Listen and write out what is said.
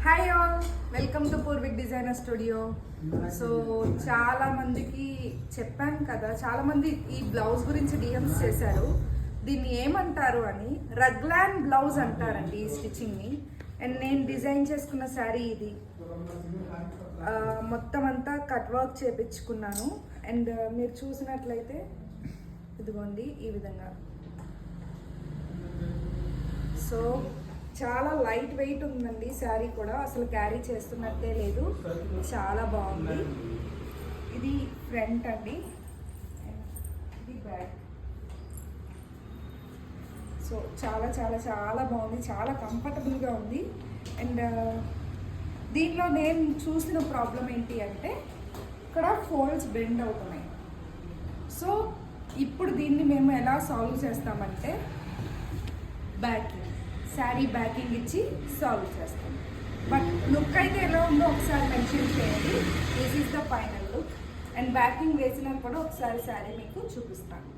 Hi all, welcome to Purvik designer studio. So చాలా మందికి చెప్పాను కదా, చాలా మంది ఈ బ్లౌజ్ గురించి డిఎమ్స్ చేశారు. దీన్ని ఏమంటారు అని. రగ్లాన్ బ్లౌజ్ అంటారండి ఈ స్టిచ్చింగ్ని. అండ్ నేను డిజైన్ చేసుకున్న శారీ ఇది. మొత్తం అంతా కట్ వర్క్ చేపించుకున్నాను. అండ్ మీరు చూసినట్లయితే ఇదిగోండి ఈ విధంగా. సో చాలా లైట్ వెయిట్ ఉందండి శారీ కూడా, అసలు క్యారీ చేస్తున్నట్టే లేదు. చాలా బాగుంది. ఇది ఫ్రంట్ అండి, ఇది బ్యాక్. సో చాలా చాలా చాలా బాగుంది, చాలా కంఫర్టబుల్గా ఉంది. అండ్ దీనిలో నేను చూసిన ప్రాబ్లం ఏంటి అంటే ఇక్కడ ఫోల్డ్స్ బెండ్ అవుతున్నాయి. సో ఇప్పుడు దీన్ని మేము ఎలా సాల్వ్ చేస్తామంటే బ్యాకింగ్, శారీ బ్యాకింగ్ ఇచ్చి సాల్వ్ చేస్తాం. బట్ లుక్ అయితే ఎలా ఉందో ఒకసారి మెన్షన్ చేయండి. This is the final look. And backing వేసినా కూడా ఒకసారి శారీ మీకు చూపిస్తాను.